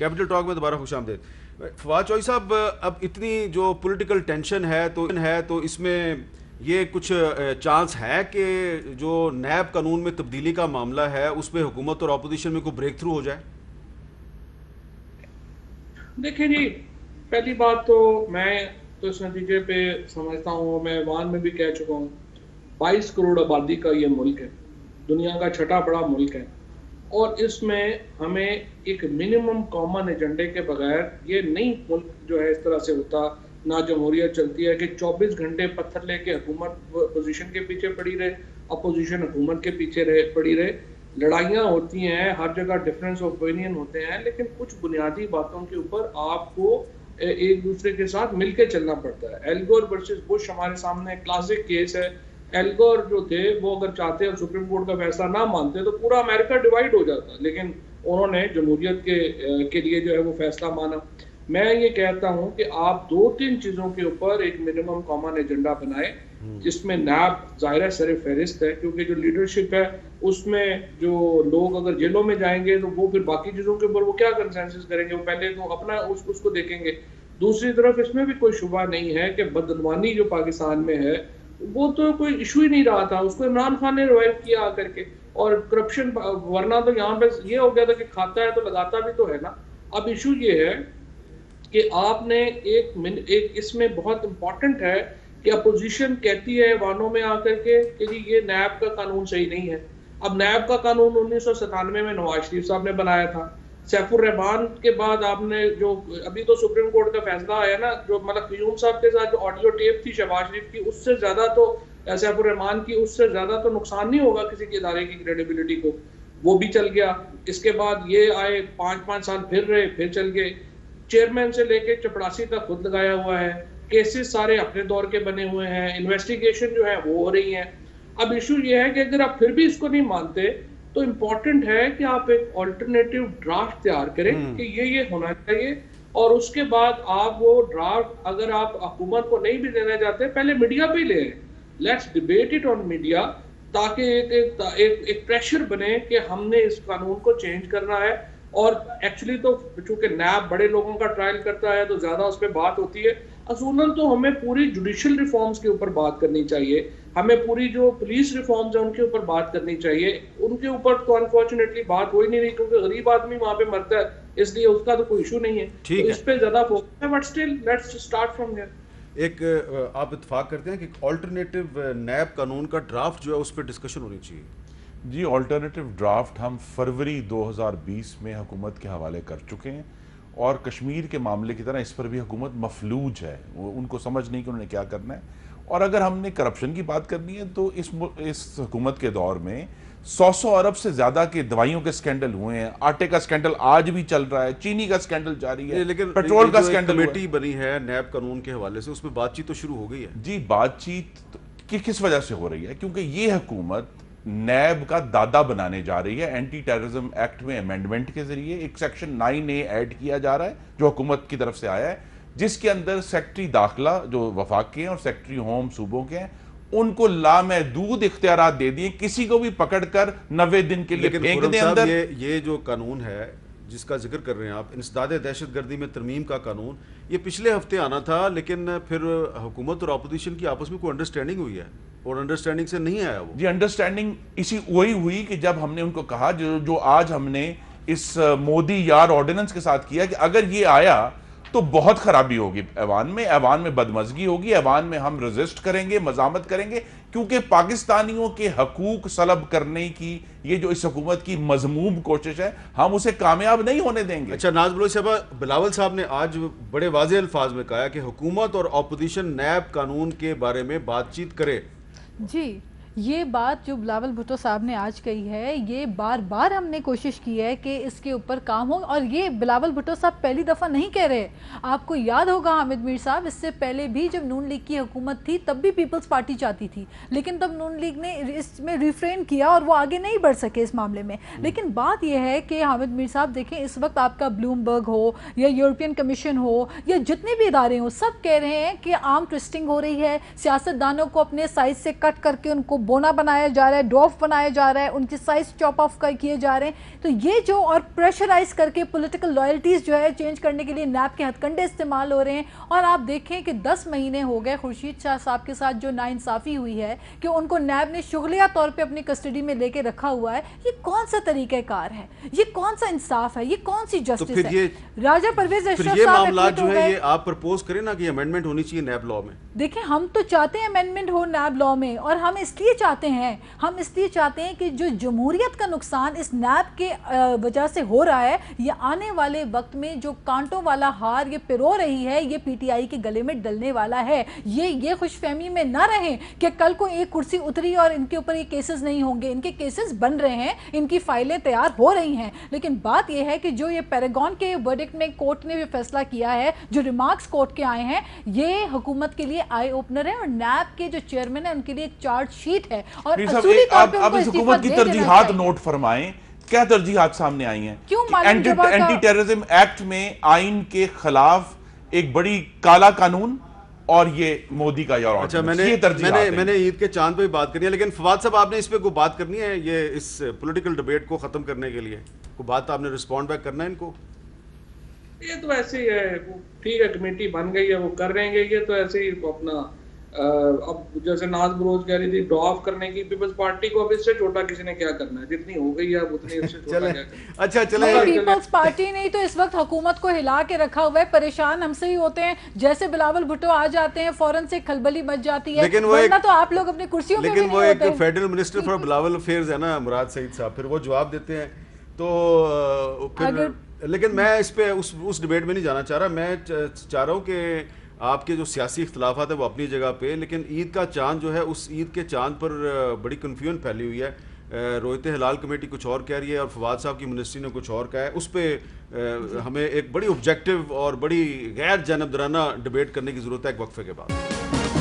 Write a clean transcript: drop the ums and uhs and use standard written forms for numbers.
Capital talk में दोबारा खुश आमदीद। फवाद चौधरी साहब, अब इतनी जो पॉलिटिकल टेंशन है तो इसमें ये कुछ चांस है कि जो नैब कानून में तब्दीली का मामला है उसमें हुकूमत और अपोजिशन में कोई ब्रेक थ्रू हो जाए? देखिए जी, पहली बात तो मैं तो इस नतीजे पे समझता हूँ, मैं वान में भी कह चुका हूँ, 22 करोड़ आबादी का ये मुल्क है, दुनिया का छठा बड़ा मुल्क है, और इसमें हमें एक मिनिमम कॉमन एजेंडे के बगैर ये नहीं मुल्क जो है इस तरह से होता ना जमहूरियत चलती है कि 24 घंटे पत्थर लेके हुकूमत अपोजिशन के पीछे पड़ी रहे, अपोजिशन हुकूमत के पीछे पड़ी रहे। लड़ाइयाँ होती हैं, हर जगह डिफरेंस ऑफ ओपिनियन होते हैं, लेकिन कुछ बुनियादी बातों के ऊपर आपको एक दूसरे के साथ मिलके चलना पड़ता है। एल गोर वर्सेस बुश हमारे सामने क्लासिक केस है। एल गोर जो थे वो अगर चाहते और सुप्रीम कोर्ट का फैसला ना मानते तो पूरा अमेरिका डिवाइड हो जाता, लेकिन उन्होंने जमहूरियत के लिए जो है वो फैसला माना। मैं ये कहता हूँ कि आप 2-3 चीज़ों के ऊपर एक मिनिमम कॉमन एजेंडा बनाए, जिसमें नैब ज़ाहिर सर फहरिस्त है, क्योंकि जो लीडरशिप है उसमें जो लोग अगर जेलों में जाएंगे तो वो फिर बाकी चीज़ों के ऊपर वो क्या कंसेंसस करेंगे, वो पहले तो अपना उसको देखेंगे। दूसरी तरफ इसमें भी कोई शुबा नहीं है कि बदनवानी जो पाकिस्तान में है वो तो कोई इशू ही नहीं रहा था, उसको इमरान खान ने रिवाइव किया आकर के, और करप्शन, वरना तो यहाँ पे ये हो गया था कि खाता है तो लगाता भी तो है ना। अब इशू ये है कि आपने एक इसमें बहुत इम्पोर्टेंट है कि अपोजिशन कहती है वानों में आकर के कि जी ये नैब का कानून सही नहीं है। अब नैब का कानून 1997 में नवाज शरीफ साहब ने बनाया था, सैफुर रहमान के बाद आपने जो अभी तो सुप्रीम कोर्ट का फैसला आया ना, जो मतलब क्यूम साहब के साथ जो ऑडियो टेप थी शहबाज शरीफ की, उससे ज्यादा तो सैफुर रहमान की उससे ज्यादा तो नुकसान नहीं होगा किसी के इदारे की क्रेडिबिलिटी को, वो भी चल गया। इसके बाद ये आए 5-5 साल फिर रहे, फिर चल गए। चेयरमैन से लेके चपड़ासी तक खुद लगाया हुआ है, केसेस सारे अपने दौर के बने हुए हैं, इन्वेस्टिगेशन जो है वो हो रही है। अब इशू ये है कि अगर आप फिर भी इसको नहीं मानते तो इम्पोर्टेंट है कि आप एक ऑल्टरनेटिव ड्राफ्ट तैयार करें कि ये होना चाहिए, और उसके बाद आप वो ड्राफ्ट अगर आप हुकूमत को नहीं भी देना चाहते पहले मीडिया पे ले आए, let's debate it on media, ताकि एक प्रेशर बने कि हमने इस कानून को चेंज करना है। और एक्चुअली तो चूंकि नैब बड़े लोगों का ट्रायल करता है तो ज्यादा उस पर बात होती है, असूलन तो हमें पूरी जुडिशियल रिफॉर्म्स के ऊपर बात करनी चाहिए, हमें पूरी जो पुलिस रिफॉर्म्स है उनके ऊपर बात करनी चाहिए। उनके ऊपर तो अनफॉर्चुनेटली बात हो ही नहीं रही, क्योंकि गरीब आदमी वहां पे मरता है, इसलिए उसका तो कोई इशू नहीं है, तो इस पे ज्यादा फोकस है। But still let's start from here. एक आप इत्तेफाक करते हैं कि ऑल्टरनेटिव नैब कानून का ड्राफ्ट जो है उस पर डिस्कशन होनी चाहिए? जी, ऑल्टरनेटिव ड्राफ्ट हम फरवरी 2020 में हुकूमत के हवाले कर चुके हैं, और कश्मीर के मामले की तरह इस पर भी हुकूमत मफलूज है, उनको समझ नहीं कि उन्होंने क्या करना है। और अगर हमने करप्शन की बात करनी है तो इस हुकूमत के दौर में 100 अरब से ज़्यादा के दवाइयों के स्कैंडल हुए हैं, आटे का स्कैंडल आज भी चल रहा है, चीनी का स्कैंडल जारी है, लेकिन पेट्रोल का स्कैंडल कमेटी बनी है नैब कानून के हवाले से, उसमें बातचीत तो शुरू हो गई है। जी, बातचीत किस वजह से हो रही है? क्योंकि ये हुकूमत नैब का दादा बनाने जा रही है। एंटी टेररिज्म एक्ट में अमेंडमेंट के जरिए एक सेक्शन 9A ऐड किया जा रहा है जो हुकूमत की तरफ से आया है, जिसके अंदर सेक्रेटरी दाखिला जो वफाक के हैं और सेक्रेटरी होम सूबों के हैं, उनको लामहदूद इख्तियारात दे दिए, किसी को भी पकड़कर 90 दिन के लिए फेंक दें अंदर। ये जो कानून है जिसका जिक्र कर रहे हैं आप, इंसदाद दहशतगर्दी में तरमीम का कानून, ये पिछले हफ्ते आना था, लेकिन फिर हुकूमत और अपोजिशन की आपस में कोई अंडरस्टैंडिंग हुई है और अंडरस्टैंडिंग से नहीं आया वो। जी, अंडरस्टैंडिंग वही हुई कि जब हमने उनको कहा जो आज हमने इस मोदी यार ऑर्डिनेंस के साथ किया कि अगर ये आया तो बहुत खराबी होगी ऐवान में बदमजगी होगी, ऐवान में हम रेजिस्ट करेंगे, मजामत करेंगे, क्योंकि पाकिस्तानियों के हकूक सलब करने की ये जो इस हुकूमत की मजमूम कोशिश है, हम उसे कामयाब नहीं होने देंगे। अच्छा, नाज बलोच साहब, बिलावल साहब ने आज बड़े वाज़ेह अल्फाज में कहा कि हुकूमत और अपोजिशन नैब कानून के बारे में बातचीत करे। जी, ये बात जो बिलावल भुट्टो साहब ने आज कही है, ये बार बार हमने कोशिश की है कि इसके ऊपर काम हो, और ये बिलावल भुट्टो साहब पहली दफ़ा नहीं कह रहे। आपको याद होगा हामिद मीर साहब, इससे पहले भी जब नून लीग की हुकूमत थी तब भी पीपल्स पार्टी चाहती थी, लेकिन तब नून लीग ने इसमें रिफ्रेन किया और वो आगे नहीं बढ़ सके इस मामले में। लेकिन बात यह है कि हामिद मीर साहब देखें, इस वक्त आपका ब्लूमबर्ग हो या यूरोपियन कमीशन हो या जितने भी इदारे हों, सब कह रहे हैं कि आर्म ट्विस्टिंग हो रही है, सियासतदानों को अपने साइज से कट करके उनको बोना बनाया जा रहा है, डॉफ बनाया जा रहा है, उनके साइज चॉप ऑफ किए जा रहे हैं। तो ये जो और प्रेशराइज करके पॉलिटिकल लॉयल्टीज जो है चेंज करने के लिए नैब के हथकंडे इस्तेमाल हो रहे हैं। और आप देखें कि 10 महीने हो गए खुर्शीद शाह साहब के साथ जो नाइंसाफ़ी हुई है कि उनको नैब ने शुगलिया तौर पे अपनी कस्टडी में लेके रखा हुआ है। ये कौन सा तरीक़ाकार है, ये कौन सा इंसाफ है, ये कौन सी जस्टिस फिर है? राजा परवेज अशरफ ये साहब मामला जो है गए। ये आप प्रपोज करें ना कि अमेंडमेंट होनी चाहिए नैब लॉ में। देखिए हम तो चाहते हैं अमेंडमेंट हो नैब लॉ में, और हम इसलिए चाहते हैं कि जो जमहूरियत का नुकसान इस नैब के वजह से हो रहा है, ये आने वाले वक्त में जो कांटों वाला हार ये पिरो रही है, ये पीटीआई के गले में डलने वाला है। ये खुशफहमी में ना रहें कि कल को एक कुर्सी उतरी और इनके ऊपर ये केसेस नहीं होंगे। इनके केसेस बन रहे हैं, इनकी फाइलें तैयार हो रही हैं, लेकिन बात यह है कि जो ये पैरागॉन के वर्डिक्ट में कोर्ट ने फैसला किया है, जो रिमार्क्स कोर्ट के आए हैं, ये हुकूमत के लिए आई ओपनर है और नैब के जो चेयरमैन है उनके लिए एक चार्ज शीट है। और असूली तौर पे आप उनको इस इस्तीफा हुकूमत की दे देना तरजीहात चाहिए। नोट फरमाएं, क्या तरजीहात सामने आई हैं? क्यों मालूम जब का- एंटी टेररिज्म एक्ट में आइन के खिलाफ एक बड़ी काला कानून और ये मोदी का यार अच्छा, मैंने ईद के चांद पे भी बात करनी है, लेकिन फवाद साहब आपने इस पे कोई बात करनी है, ये इस पॉलिटिकल डिबेट को खत्म करने के लिए कोई बात आपने रिस्पॉन्ड बैक करना है इनको? ये तो ऐसे ही है, ठीक है, कमेटी बन गई है, वो कर रहे हैं। ये तो ऐसे ही अपना अब जैसे नाज बरोज कह रही थी ड्रॉप करने की पीपल्स पार्टी को, अब इससे छोटा किसी ने क्या करना है, जितनी हो गई है अब उतनी इससे छोटा क्या करना है। अच्छा चले, पीपल्स पार्टी नहीं तो इस वक्त हुकूमत को हिला के रखा हुआ है। परेशान हमसे ही होते हैं, जैसे बिलावल भुट्टो आ जाते हैं फौरन से खलबली मच जाती है, लेकिन वो वरना तो आप लोग अपनी कुर्सियों पे भी लेकिन वो नहीं एक होते। Federal minister for Bilawal affairs है ना मुराद सईद साहब, फिर वो जवाब देते हैं। तो फिर लेकिन मैं इस पे उस डिबेट में नहीं जाना चाह रहा। मैं चाह रहा हूँ कि आपके जो सियासी इख्तलाफात है वो अपनी जगह पे, लेकिन ईद का चांद जो है, उस ईद के चांद पर बड़ी कन्फ्यूजन फैली हुई है। रोयत हिलाल कमेटी कुछ और कह रही है और फवाद साहब की मिनिस्ट्री ने कुछ और कहा है। उस पर हमें एक बड़ी ऑब्जेक्टिव और बड़ी गैर जानबदाराना डिबेट करने की ज़रूरत है एक वक्फे के बाद।